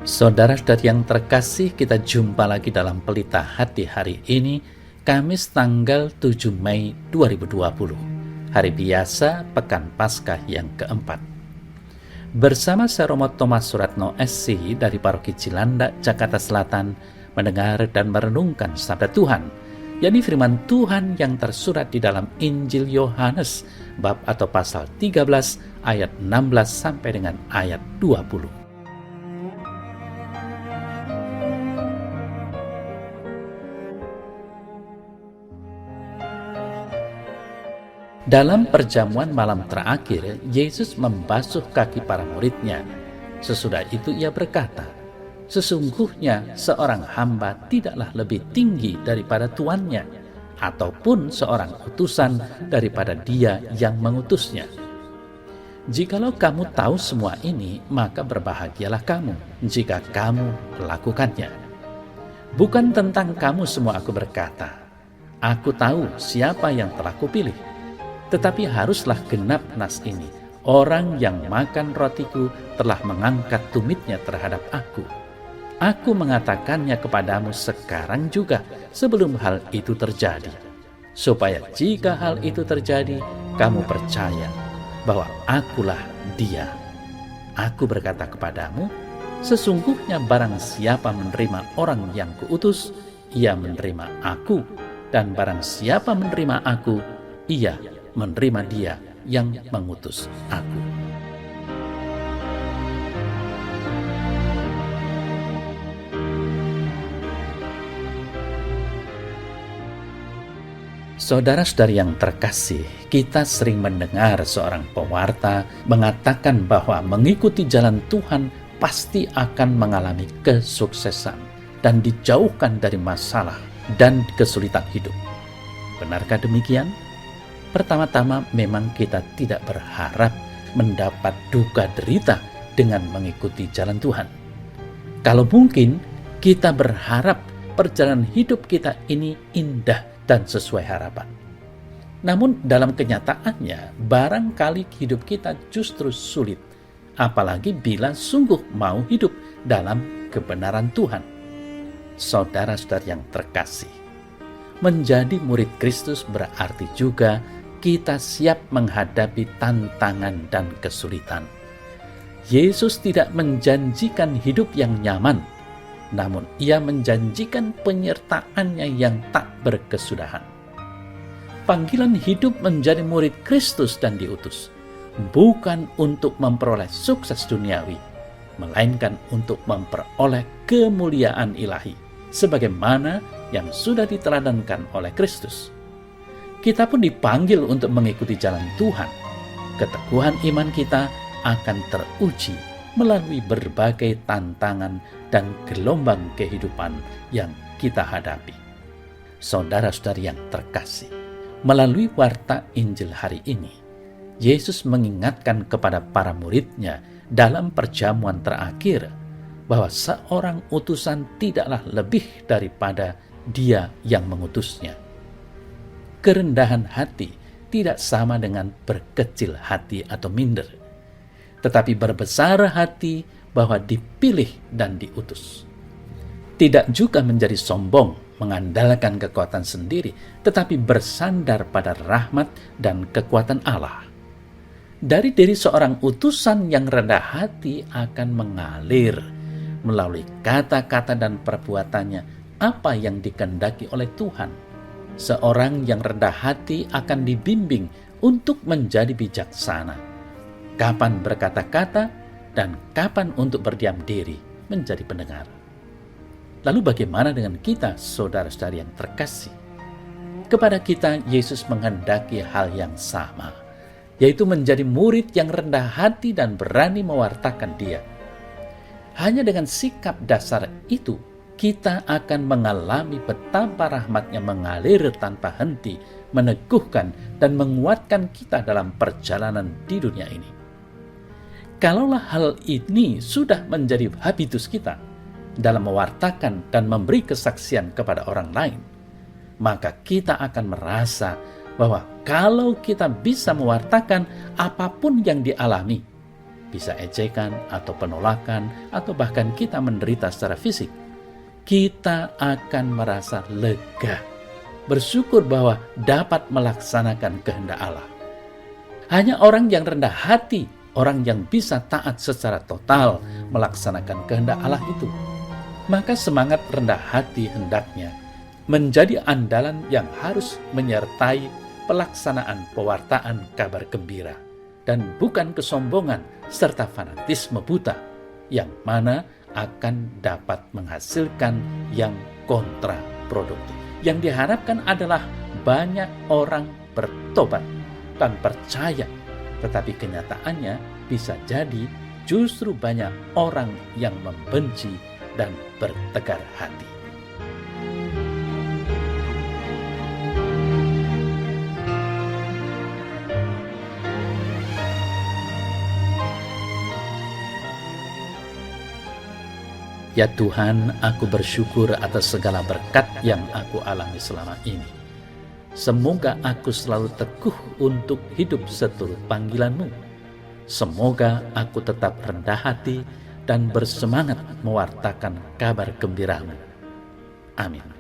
Saudara-saudari yang terkasih, kita jumpa lagi dalam Pelita Hati hari ini, Kamis tanggal 7 Mei 2020, hari biasa Pekan Paskah yang keempat. Bersama saya Romo Thomas Suratno SC dari Paroki Cilandak, Jakarta Selatan, mendengar dan merenungkan Sabda Tuhan, yakni firman Tuhan yang tersurat di dalam Injil Yohanes, bab atau pasal 13, ayat 16 sampai dengan ayat 20. Dalam perjamuan malam terakhir, Yesus membasuh kaki para murid-Nya. Sesudah itu ia berkata, "Sesungguhnya seorang hamba tidaklah lebih tinggi daripada tuannya, ataupun seorang utusan daripada dia yang mengutusnya. Jikalau kamu tahu semua ini, maka berbahagialah kamu jika kamu melakukannya. Bukan tentang kamu semua aku berkata, aku tahu siapa yang telah kupilih. Tetapi haruslah genap nas ini, orang yang makan rotiku telah mengangkat tumitnya terhadap aku. Aku mengatakannya kepadamu sekarang juga sebelum hal itu terjadi, supaya jika hal itu terjadi, kamu percaya bahwa akulah dia. Aku berkata kepadamu, sesungguhnya barang siapa menerima orang yang kuutus, ia menerima aku, dan barang siapa menerima aku, ia menerima dia yang mengutus aku." Saudara-saudari yang terkasih, kita sering mendengar seorang pewarta mengatakan bahwa mengikuti jalan Tuhan pasti akan mengalami kesuksesan dan dijauhkan dari masalah dan kesulitan hidup. Benarkah demikian? Pertama-tama memang kita tidak berharap mendapat duka derita dengan mengikuti jalan Tuhan. Kalau mungkin kita berharap perjalanan hidup kita ini indah dan sesuai harapan. Namun dalam kenyataannya barangkali hidup kita justru sulit, apalagi bila sungguh mau hidup dalam kebenaran Tuhan. Saudara-saudari yang terkasih, menjadi murid Kristus berarti juga kita siap menghadapi tantangan dan kesulitan. Yesus tidak menjanjikan hidup yang nyaman, namun ia menjanjikan penyertaannya yang tak berkesudahan. Panggilan hidup menjadi murid Kristus dan diutus, bukan untuk memperoleh sukses duniawi, melainkan untuk memperoleh kemuliaan ilahi, sebagaimana yang sudah diteladankan oleh Kristus. Kita pun dipanggil untuk mengikuti jalan Tuhan. Keteguhan iman kita akan teruji melalui berbagai tantangan dan gelombang kehidupan yang kita hadapi. Saudara-saudari yang terkasih, melalui warta Injil hari ini, Yesus mengingatkan kepada para murid-Nya dalam perjamuan terakhir bahwa seorang utusan tidaklah lebih daripada dia yang mengutusnya. Kerendahan hati tidak sama dengan berkecil hati atau minder, tetapi berbesar hati bahwa dipilih dan diutus. Tidak juga menjadi sombong, mengandalkan kekuatan sendiri, tetapi bersandar pada rahmat dan kekuatan Allah. Dari diri seorang utusan yang rendah hati akan mengalir melalui kata-kata dan perbuatannya apa yang dikehendaki oleh Tuhan. Seorang yang rendah hati akan dibimbing untuk menjadi bijaksana, kapan berkata-kata dan kapan untuk berdiam diri menjadi pendengar. Lalu bagaimana dengan kita, saudara-saudari yang terkasih? Kepada kita Yesus menghendaki hal yang sama, yaitu menjadi murid yang rendah hati dan berani mewartakan Dia. Hanya dengan sikap dasar itu, kita akan mengalami betapa rahmat-Nya mengalir tanpa henti, meneguhkan dan menguatkan kita dalam perjalanan di dunia ini. Kalaulah hal ini sudah menjadi habitus kita dalam mewartakan dan memberi kesaksian kepada orang lain, maka kita akan merasa bahwa kalau kita bisa mewartakan apapun yang dialami, bisa ejekan atau penolakan, atau bahkan kita menderita secara fisik, kita akan merasa lega, bersyukur bahwa dapat melaksanakan kehendak Allah. Hanya orang yang rendah hati, orang yang bisa taat secara total melaksanakan kehendak Allah itu. Maka semangat rendah hati hendaknya menjadi andalan yang harus menyertai pelaksanaan pewartaan kabar gembira, dan bukan kesombongan serta fanatisme buta yang mana akan dapat menghasilkan yang kontraproduktif. Yang diharapkan adalah banyak orang bertobat dan percaya, tetapi kenyataannya bisa jadi justru banyak orang yang membenci dan bertegar hati. Ya Tuhan, aku bersyukur atas segala berkat yang aku alami selama ini. Semoga aku selalu teguh untuk hidup seturut panggilan-Mu. Semoga aku tetap rendah hati dan bersemangat mewartakan kabar gembira-Mu. Amin.